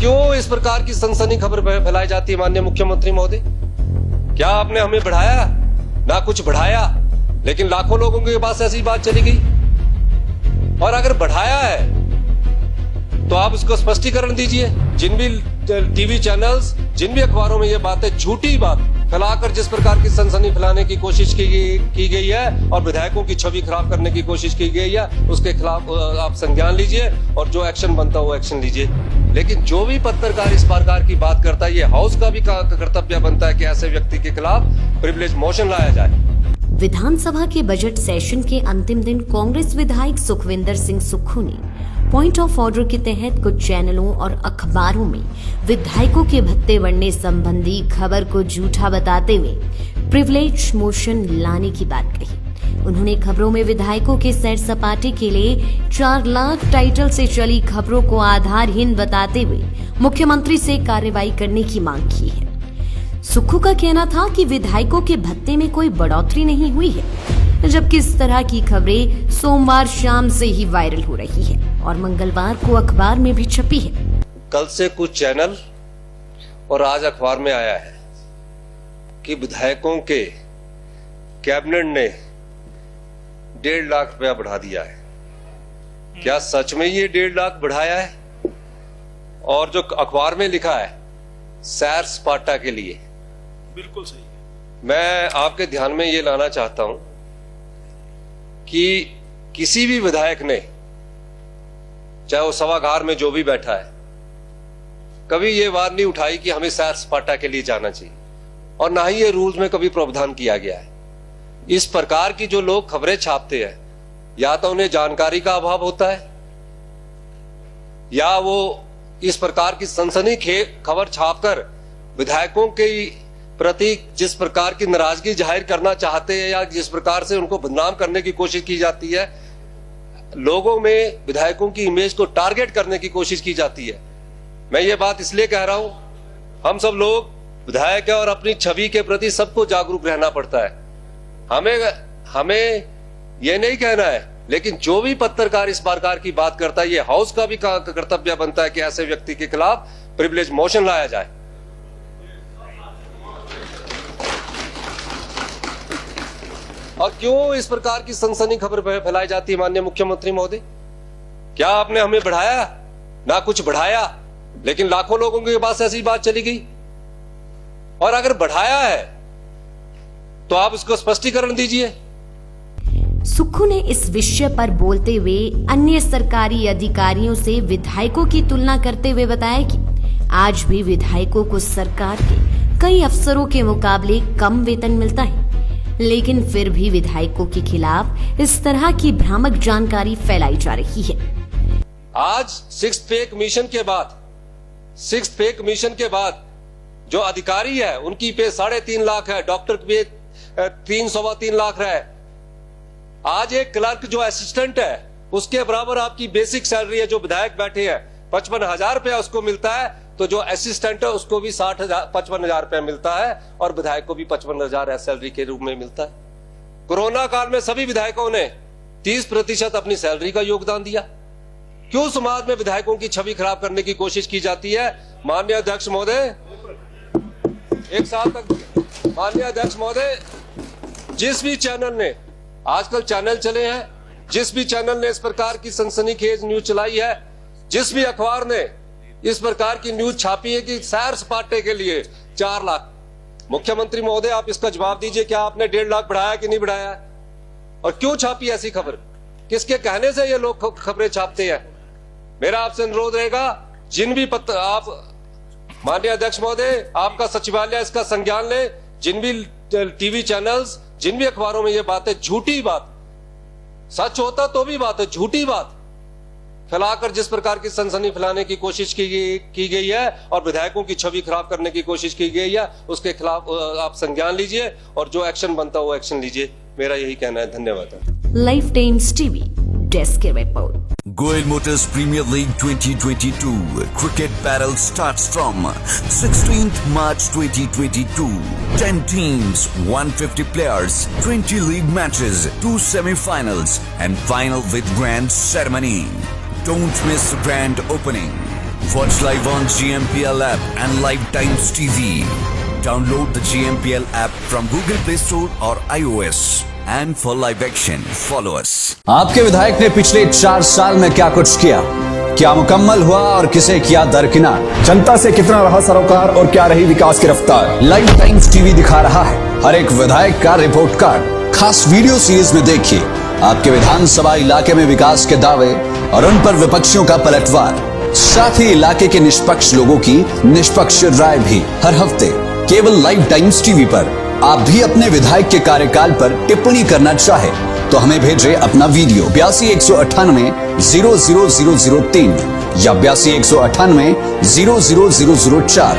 क्यों इस प्रकार की सनसनी खबर फैलाई जाती है माननीय मुख्यमंत्री महोदय? क्या आपने हमें बढ़ाया? ना कुछ बढ़ाया, लेकिन लाखों लोगों के पास ऐसी बात चली गई। और अगर बढ़ाया है तो आप उसको स्पष्टीकरण दीजिए। जिन भी टीवी चैनल्स, जिन भी अखबारों में ये बातें, झूठी बात फैलाकर जिस प्रकार की सनसनी फैलाने की कोशिश की गई है और विधायकों की छवि खराब करने की कोशिश की गई है, उसके खिलाफ आप संज्ञान लीजिए और जो एक्शन बनता है वो एक्शन लीजिए। लेकिन जो भी पत्रकार इस प्रकार की बात करता है, ये हाउस का भी कर्तव्य बनता है कि ऐसे व्यक्ति के खिलाफ प्रिविलेज मोशन लाया जाए। विधानसभा के बजट सेशन के अंतिम दिन कांग्रेस विधायक सुखविंदर सिंह सुक्खू ने पॉइंट ऑफ ऑर्डर के तहत कुछ चैनलों और अखबारों में विधायकों के भत्ते बढ़ने संबंधी खबर को झूठा बताते हुए प्रिविलेज मोशन लाने की बात कही। उन्होंने खबरों में विधायकों के सैर सपाटे के लिए 4 लाख टाइटल से चली खबरों को आधारहीन बताते हुए मुख्यमंत्री से कार्रवाई करने की मांग की है। सुक्खू का कहना था कि विधायकों के भत्ते में कोई बढ़ोतरी नहीं हुई है, जबकि इस तरह की खबरें सोमवार शाम से ही वायरल हो रही है और मंगलवार को अखबार में भी छपी है। कल से कुछ चैनल और आज अखबार में आया है कि विधायकों के कैबिनेट ने 1.5 लाख रुपया बढ़ा दिया है। क्या सच में ये 1.5 लाख बढ़ाया है? और जो अखबार में लिखा है सैर सपाटा के लिए, बिल्कुल सही है। मैं आपके ध्यान में ये लाना चाहता हूं कि किसी भी विधायक ने, चाहे वो सभागार में जो भी बैठा है, कभी ये बात नहीं उठाई कि हमें सैर सपाटा के लिए जाना चाहिए, और ना ही ये रूल्स में कभी प्रावधान किया गया है। इस प्रकार की जो लोग खबरें छापते हैं, या तो उन्हें जानकारी का अभाव होता है, या वो इस प्रकार की सनसनी खबर छापकर विधायकों के प्रति जिस प्रकार की नाराजगी जाहिर करना चाहते हैं या जिस प्रकार से उनको बदनाम करने की कोशिश की जाती है, लोगों में विधायकों की इमेज को टारगेट करने की कोशिश की जाती है। मैं ये बात इसलिए कह रहा हूं, हम सब लोग विधायक है और अपनी छवि के प्रति सबको जागरूक रहना पड़ता है। हमें ये नहीं कहना है, लेकिन जो भी पत्रकार इस प्रकार की बात करता है, ये हाउस का भी कर्तव्य बनता है कि ऐसे व्यक्ति के खिलाफ प्रिविलेज मोशन लाया जाए। और क्यों इस प्रकार की सनसनी खबर फैलाई जाती है माननीय मुख्यमंत्री महोदय? क्या आपने हमें बढ़ाया? ना कुछ बढ़ाया, लेकिन लाखों लोगों के पास ऐसी बात चली गई। और अगर बढ़ाया है तो आप उसको स्पष्टीकरण दीजिए। सुक्खू ने इस विषय पर बोलते हुए अन्य सरकारी अधिकारियों से विधायकों की तुलना करते हुए बताया कि आज भी विधायकों को सरकार के कई अफसरों के मुकाबले कम वेतन मिलता है, लेकिन फिर भी विधायकों के खिलाफ इस तरह की भ्रामक जानकारी फैलाई जा रही है। आज 6th पे कमीशन के बाद जो अधिकारी है उनकी पे 3.5 लाख है, डॉक्टर पे 3-3.25 लाख है। आज एक क्लर्क जो असिस्टेंट है उसके बराबर आपकी बेसिक सैलरी है। जो विधायक बैठे हैं 55,000 रुपया उसको मिलता है, तो जो असिस्टेंट है उसको भी 55,000 रुपया मिलता है और विधायक को भी 55,000 सैलरी के रूप में मिलता है। कोरोना काल में सभी विधायकों ने 30% अपनी सैलरी का योगदान दिया। क्यों समाज में विधायकों की छवि खराब करने की कोशिश की जाती है? माननीय अध्यक्ष महोदय, एक साल तक माननीय अध्यक्ष महोदय, जिस भी चैनल ने, आजकल चैनल चले हैं, जिस भी चैनल ने इस प्रकार की सनसनीखेज न्यूज चलाई है, जिस भी अखबार ने इस प्रकार की न्यूज छापी है कि सैर सपाटे के लिए 4 लाख, मुख्यमंत्री महोदय आप इसका जवाब दीजिए, क्या आपने 1.5 लाख बढ़ाया कि नहीं बढ़ाया? और क्यों छापी ऐसी खबर? किसके कहने से ये लोग खबरें छापते हैं? मेरा आपसे अनुरोध रहेगा, जिन भी आप माननीय अध्यक्ष महोदय, आपका सचिवालय इसका संज्ञान ले। जिन भी टीवी चैनल्स, जिन भी अखबारों में ये बातें, झूठी बात, सच होता तो भी बात है, झूठी बात फैलाकर जिस प्रकार की सनसनी फैलाने की कोशिश की गई है और विधायकों की छवि खराब करने की कोशिश की गई है, उसके खिलाफ आप संज्ञान लीजिए और जो एक्शन बनता है वो एक्शन लीजिए। मेरा यही कहना है। धन्यवाद। Life times TV desk report. Goel Motors Premier League 2022 cricket battle starts from 16th March 2022. 10 teams, 150 players, 20 league matches, 2 semi-finals and final with grand ceremony. Don't miss the grand opening. Watch live on GMPL app and Live Times TV. Download the GMPL app from Google Play Store or iOS. And for live action, follow us. आपके विधायक ने पिछले 4 साल में क्या कुछ किया, क्या मुकम्मल हुआ और किसे किया दरकिनार, जनता से कितना रहा सरोकार और क्या रही विकास की रफ्तार। लाइव टाइम्स टीवी दिखा रहा है हर एक विधायक का रिपोर्ट कार्ड। खास वीडियो सीरीज में देखिए आपके विधानसभा इलाके में विकास के दावे और उन पर विपक्षियों का पलटवार, साथ ही इलाके के निष्पक्ष लोगों की निष्पक्ष राय भी हर हफ्ते केवल लाइव टाइम्स टीवी पर। आप भी अपने विधायक के कार्यकाल पर टिप्पणी करना चाहे तो हमें भेजें अपना वीडियो 82 198 00003 या 82 198 00004